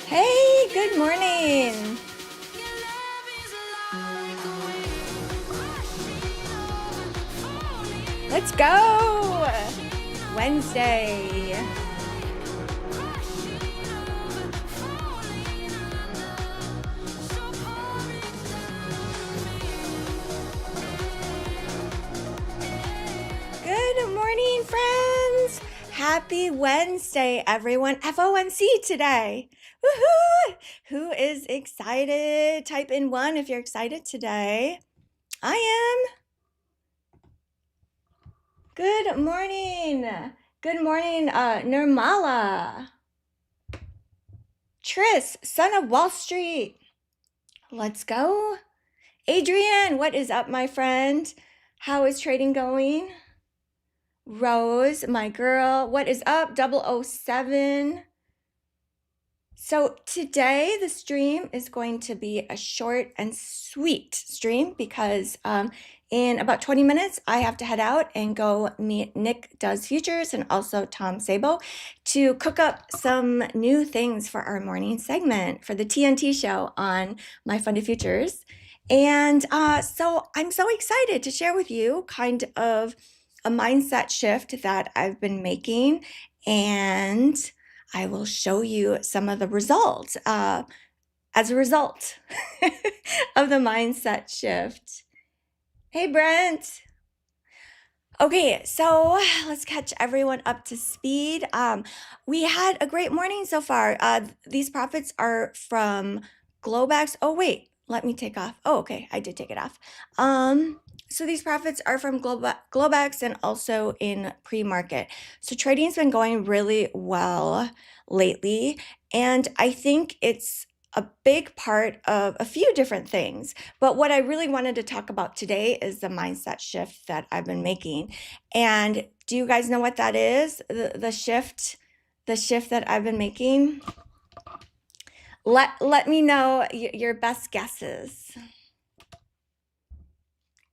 Hey, good morning. Let's go. Wednesday. Good morning, friends. Happy Wednesday, everyone. FOMC today. Woohoo! Who is excited? Type in one if you're excited today. I am. Good morning. Good morning, Nirmala. Tris, son of Wall Street. Let's go. Adrian, what is up, my friend? How is trading going? Rose, my girl, what is up? 007. So today the stream is going to be a short and sweet stream because in about 20 minutes I have to head out and go meet Nick Does Futures and also Tom Sabo to cook up some new things for our morning segment for the TNT show on My Funded Futures. And so I'm so excited to share with you kind of a mindset shift that I've been making, and I will show you some of the results as a result of the mindset shift. Hey, Brent. Okay, so let's catch everyone up to speed. We had a great morning so far. These profits are from Globex. Oh, wait, let me take off. Oh, okay, I did take it off. So these profits are from Globex and also in pre-market. So trading's been going really well lately, and I think it's a big part of a few different things. But what I really wanted to talk about today is the mindset shift that I've been making. And do you guys know what that is? The shift that I've been making? Let me know your best guesses.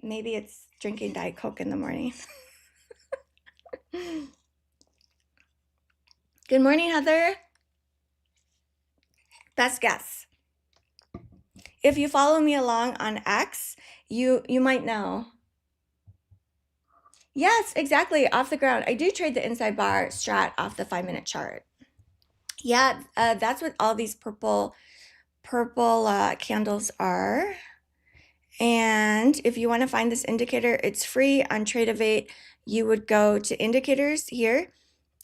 Maybe it's drinking Diet Coke in the morning. Good morning, Heather. Best guess. If you follow me along on X, you might know. Yes, exactly, off the ground. I do trade the inside bar strat off the 5-minute chart. Yeah, that's what all these purple candles are. And if you want to find this indicator, it's free on Tradeify. You would go to indicators here,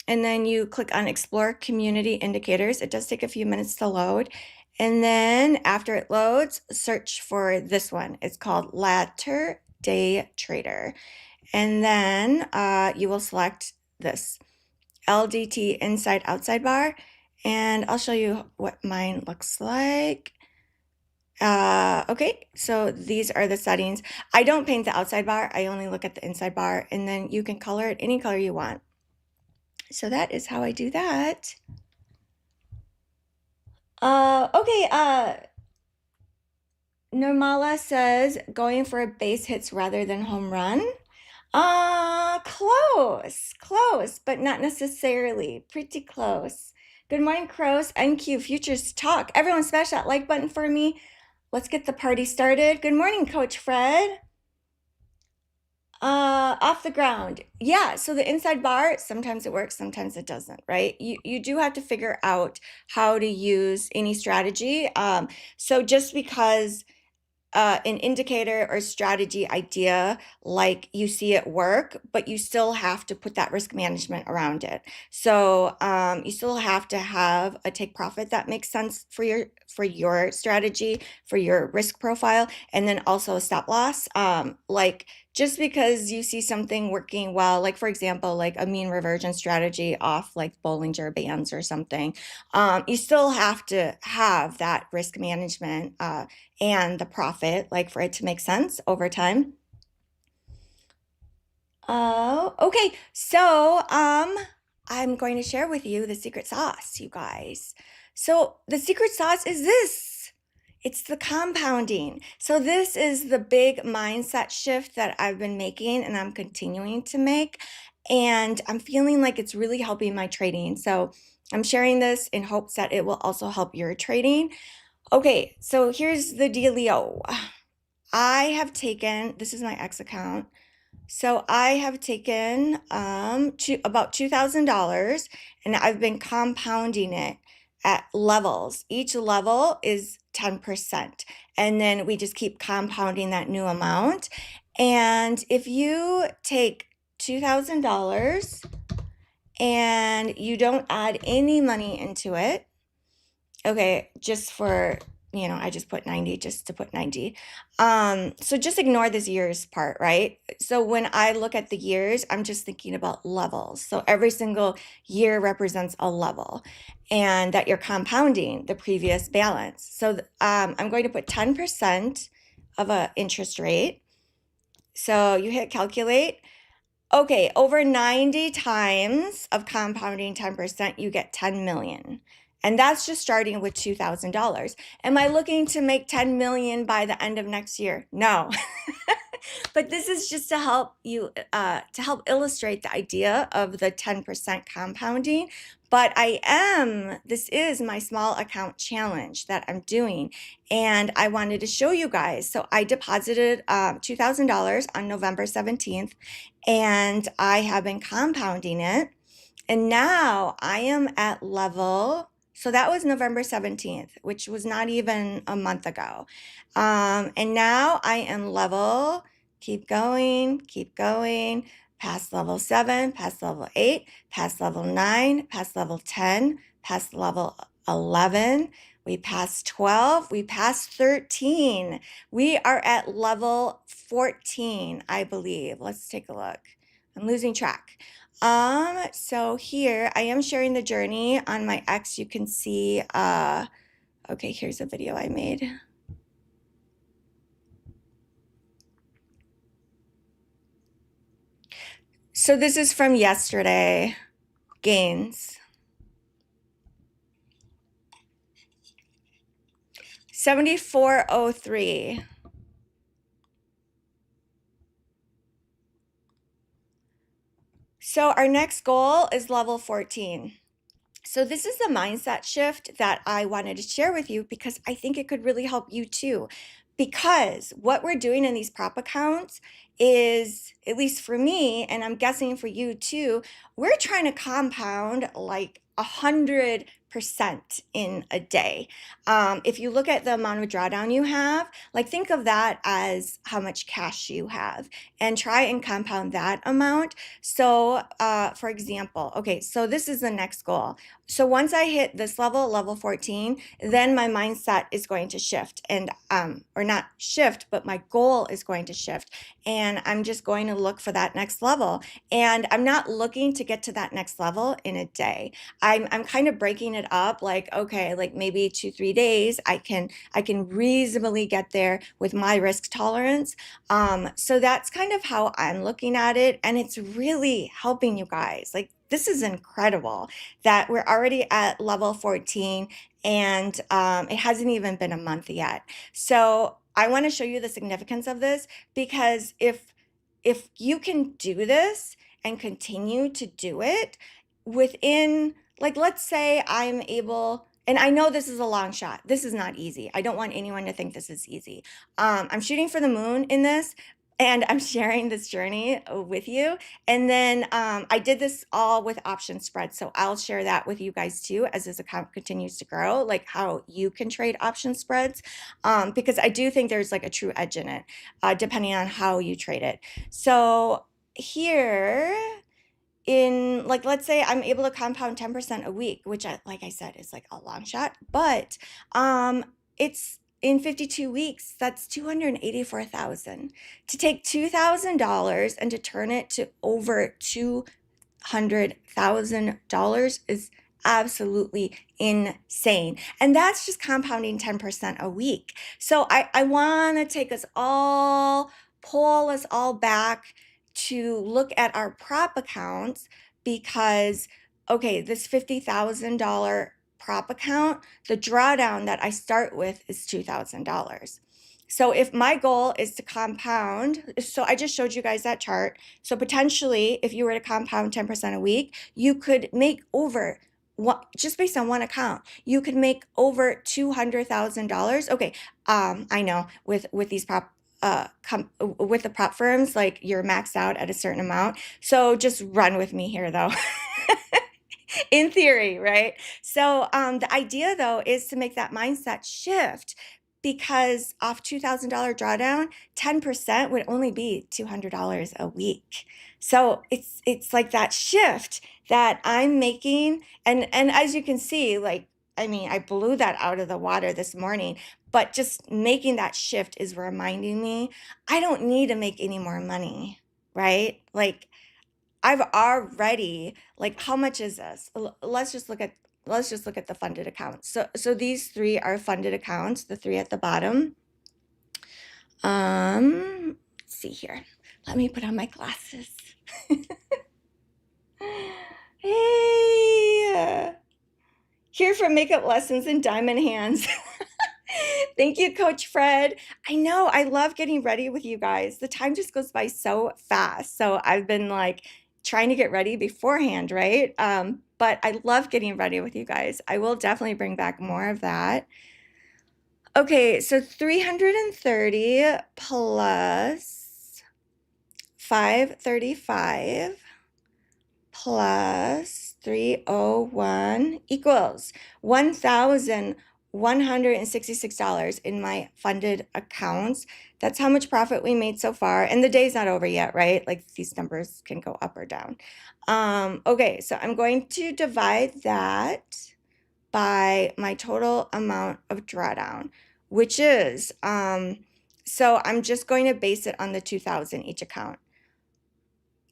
and then you click on Explore Community Indicators. It does take a few minutes to load. And then after it loads, search for this one. It's called Latter Day Trader. And then you will select this LDT inside outside bar. And I'll show you what mine looks like. Okay, so these are the settings. I don't paint the outside bar. I only look at the inside bar, and then you can color it any color you want. So that is how I do that. Okay, Nirmala says going for a base hits rather than home run. Close, but not necessarily. Pretty close. Good morning, Crows. NQ Futures Talk. Everyone smash that like button for me. Let's get the party started. Good morning, Coach Fred. Off the ground. Yeah, so the inside bar, sometimes it works, sometimes it doesn't, right? You do have to figure out how to use any strategy. So just because an indicator or strategy idea, like you see it work, but you still have to put that risk management around it. So you still have to have a take profit that makes sense for your strategy, for your risk profile, and then also a stop loss. Like just because you see something working well, like for example, like a mean reversion strategy off like Bollinger Bands or something, you still have to have that risk management and the profit, like for it to make sense over time. Okay, so I'm going to share with you the secret sauce, you guys. So the secret sauce is this. It's the compounding. So this is the big mindset shift that I've been making and I'm continuing to make. And I'm feeling like it's really helping my trading. So I'm sharing this in hopes that it will also help your trading. Okay, so here's the dealio. I have taken, this is my X account. So I have taken about $2,000 and I've been compounding it at levels. Each level is 10%. And then we just keep compounding that new amount. And if you take $2,000 and you don't add any money into it, okay, just for, I just put 90 just to put 90. So just ignore this years part, right? So when I look at the years, I'm just thinking about levels. So every single year represents a level and that you're compounding the previous balance. So I'm going to put 10% of an interest rate. So you hit calculate. Okay, over 90 times of compounding 10%, you get 10 million. And that's just starting with $2,000. Am I looking to make 10 million by the end of next year? No. But this is just to help you, to help illustrate the idea of the 10% compounding. But this is my small account challenge that I'm doing. And I wanted to show you guys. So I deposited $2,000 on November 17th, and I have been compounding it. And now I am at level, so that was November 17th, which was not even a month ago. And now I am level, keep going, past level 7, past level 8, past level 9, past level 10, past level 11. We passed 12, we passed 13. We are at level 14, I believe. Let's take a look. I'm losing track. So here I am sharing the journey on my X. You can see, okay, here's a video I made. So this is from yesterday, gains. 7403. So our next goal is level 14. So this is the mindset shift that I wanted to share with you because I think it could really help you too. Because what we're doing in these prop accounts is, at least for me, and I'm guessing for you too, we're trying to compound like 100% in a day. If you look at the amount of drawdown you have, like think of that as how much cash you have and try and compound that amount. So for example, okay, so this is the next goal. So once I hit this level, level 14, then my mindset is going to shift and, or not shift, but my goal is going to shift. And I'm just going to look for that next level. And I'm not looking to get to that next level in a day. I'm kind of breaking it up like, okay, like maybe 2-3 days, I can reasonably get there with my risk tolerance. So that's kind of how I'm looking at it. And it's really helping you guys. Like, this is incredible that we're already at level 14 and it hasn't even been a month yet. So I want to show you the significance of this because if you can do this and continue to do it within, like, let's say I'm able, and I know this is a long shot. This is not easy. I don't want anyone to think this is easy. I'm shooting for the moon in this, and I'm sharing this journey with you. And then I did this all with option spreads. So I'll share that with you guys too as this account continues to grow, like how you can trade option spreads. Because I do think there's like a true edge in it, depending on how you trade it. So here in, like, let's say I'm able to compound 10% a week, which like I said, is like a long shot, but it's in 52 weeks, that's 284,000. To take $2,000 and to turn it to over $200,000 is absolutely insane. And that's just compounding 10% a week. So I want to take us all, pull us all back to look at our prop accounts because, okay, this $50,000 prop account, the drawdown that I start with is $2,000. So if my goal is to compound, so I just showed you guys that chart. So potentially, if you were to compound 10% a week, you could make over just based on one account, you could make over $200,000. Okay, I know with these with the prop firms, like you're maxed out at a certain amount. So just run with me here, though. In theory, right? So the idea though is to make that mindset shift, because off $2,000 drawdown, 10% would only be $200 a week. So it's like that shift that I'm making, and as you can see, like, I mean, I blew that out of the water this morning, but just making that shift is reminding me I don't need to make any more money, right? Like, I've already, like, how much is this? Let's just look at the funded accounts. So these three are funded accounts, the three at the bottom. Let's see here. Let me put on my glasses. Hey, here for makeup lessons and diamond hands. Thank you, Coach Fred. I know, I love getting ready with you guys. The time just goes by so fast. So I've been like trying to get ready beforehand, right? But I love getting ready with you guys. I will definitely bring back more of that. Okay, so 330 plus 535 plus 301 equals $1,166 in my funded accounts. That's how much profit we made so far. And the day's not over yet, right? Like, these numbers can go up or down. Okay, so I'm going to divide that by my total amount of drawdown, which is, so I'm just going to base it on the 2,000 each account,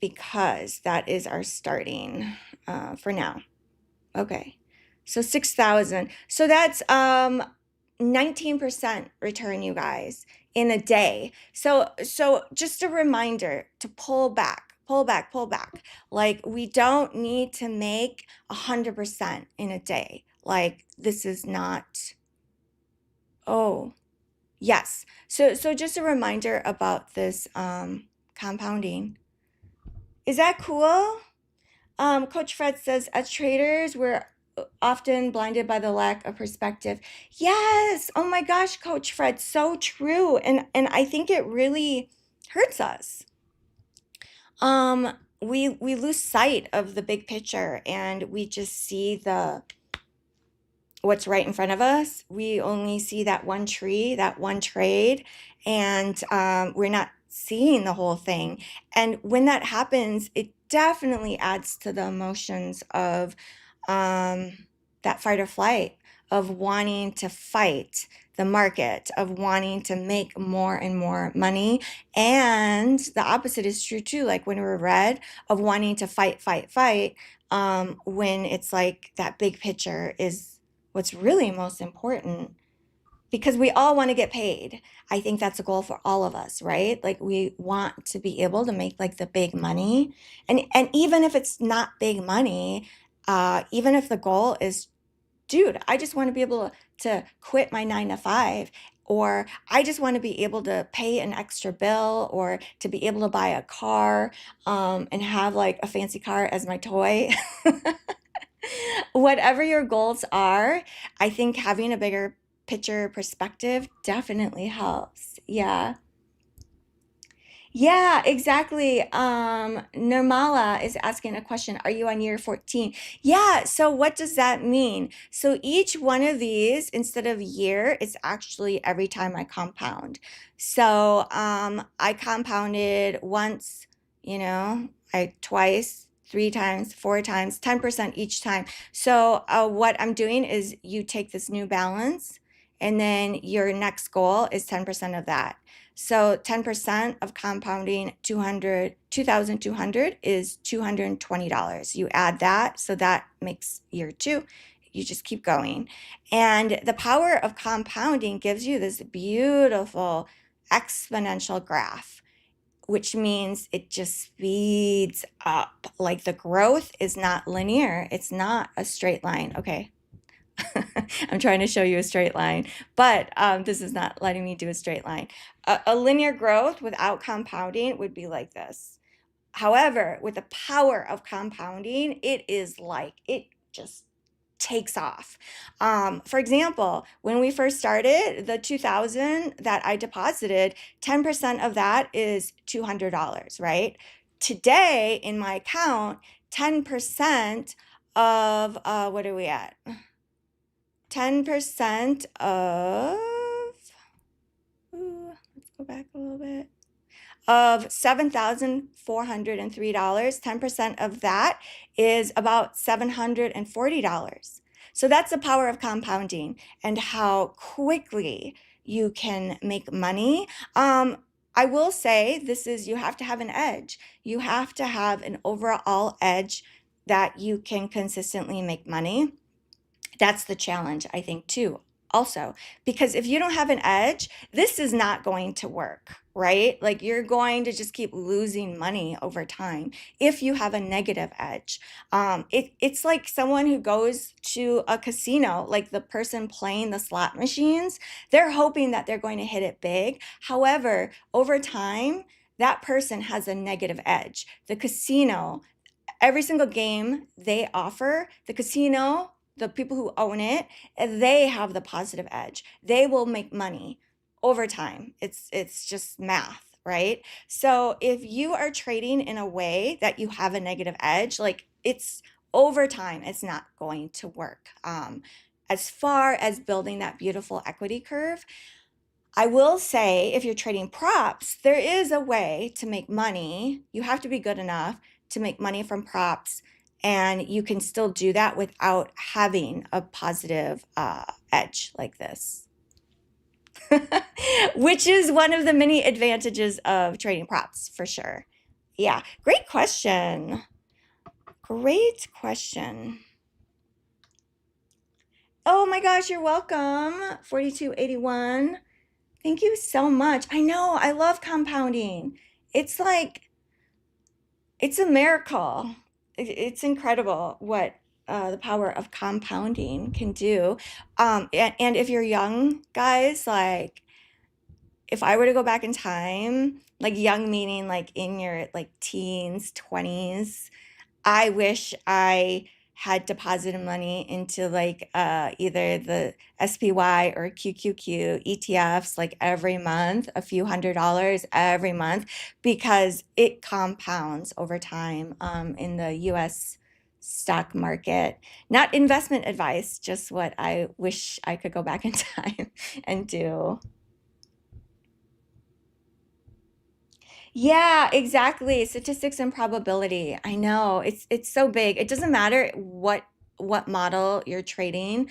because that is our starting for now. Okay, so 6,000. So that's 19% return, you guys, in a day. So just a reminder to pull back. Like, we don't need to make 100% in a day. Like, this is not, oh, yes. So just a reminder about this compounding. Is that cool? Coach Fred says, as traders, we're often blinded by the lack of perspective. Yes. Oh my gosh, Coach Fred, so true. And I think it really hurts us. We lose sight of the big picture, and we just see what's right in front of us. We only see that one tree, that one trade, and we're not seeing the whole thing. And when that happens, it definitely adds to the emotions of that fight or flight, of wanting to fight the market, of wanting to make more and more money. And the opposite is true too, like when we're red, of wanting to fight, when it's like that big picture is what's really most important, because we all want to get paid. I think that's a goal for all of us, right? Like, we want to be able to make like the big money. And even if it's not big money, even if the goal is, dude, I just want to be able to quit my 9 to 5, or I just want to be able to pay an extra bill, or to be able to buy a car, and have like a fancy car as my toy. Whatever your goals are, I think having a bigger picture perspective definitely helps. Yeah. Yeah, exactly. Nirmala is asking a question. Are you on year 14? Yeah, so what does that mean? So each one of these, instead of year, it's actually every time I compound. So I compounded once, twice, 3 times, 4 times, 10% each time. So what I'm doing is, you take this new balance, and then your next goal is 10% of that. So 10% of compounding 2,200 is $220. You add that, so that makes year 2. You just keep going. And the power of compounding gives you this beautiful exponential graph, which means it just speeds up. Like, the growth is not linear. It's not a straight line. Okay. I'm trying to show you a straight line, but this is not letting me do a straight line. A linear growth without compounding would be like this. However, with the power of compounding, it is like, it just takes off. For example, when we first started, the 2000 that I deposited, 10% of that is $200, right? Today in my account, 10% of, what are we at? 10% of, let's go back a little bit, of $7,403, 10% of that is about $740. So that's the power of compounding and how quickly you can make money. I will say you have to have an edge. You have to have an overall edge that you can consistently make money. That's the challenge, I think, too, also, because if you don't have an edge, this is not going to work, right? Like you're going to just keep losing money over time if you have a negative edge. It's like someone who goes to a casino, like the person playing the slot machines, they're hoping that they're going to hit it big. However, over time, that person has a negative edge. The casino, every single game they offer, the casino, the people who own it, they have the positive edge. They will make money over time. It's just math, right? So if you are trading in a way that you have a negative edge, like it's over time, it's not going to work. As far as building that beautiful equity curve, I will say if you're trading props, there is a way to make money. You have to be good enough to make money from props, and you can still do that without having a positive edge like this, which is one of the many advantages of trading props for sure. Yeah, great question. Great question. Oh my gosh, you're welcome. 4281. Thank you so much. I know, I love compounding. It's like, it's a miracle. It's incredible what the power of compounding can do. And if you're young, guys, like if I were to go back in time, like young meaning like in your like teens, 20s, I wish I had deposited money into like either the SPY or QQQ ETFs like every month, a few $100s every month, because it compounds over time in the US stock market. Not investment advice, just what I wish I could go back in time and do. Yeah, exactly. Statistics and probability. I know. It's so big. It doesn't matter what model you're trading.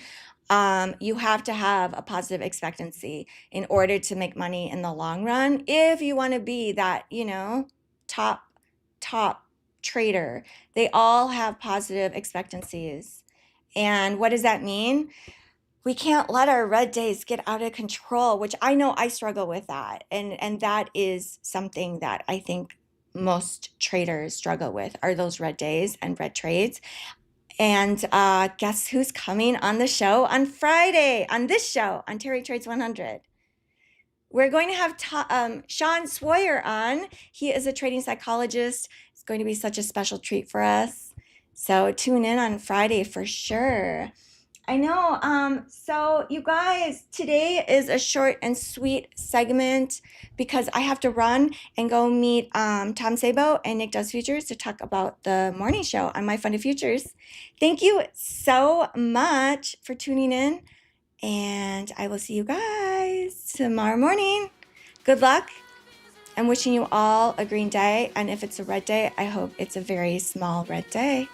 You have to have a positive expectancy in order to make money in the long run if you want to be that, top top trader. They all have positive expectancies. And what does that mean? We can't let our red days get out of control, which I know I struggle with that. And that is something that I think most traders struggle with are those red days and red trades. And guess who's coming on the show on Friday, on this show, on Terri Trades 100? We're going to have Sean Swoyer on. He is a trading psychologist. It's going to be such a special treat for us. So tune in on Friday for sure. I know. So you guys, today is a short and sweet segment because I have to run and go meet Tom Sabo and Nick Does Futures to talk about the morning show on My Funded Futures. Thank you so much for tuning in, and I will see you guys tomorrow morning. Good luck. I'm wishing you all a green day, and if it's a red day, I hope it's a very small red day.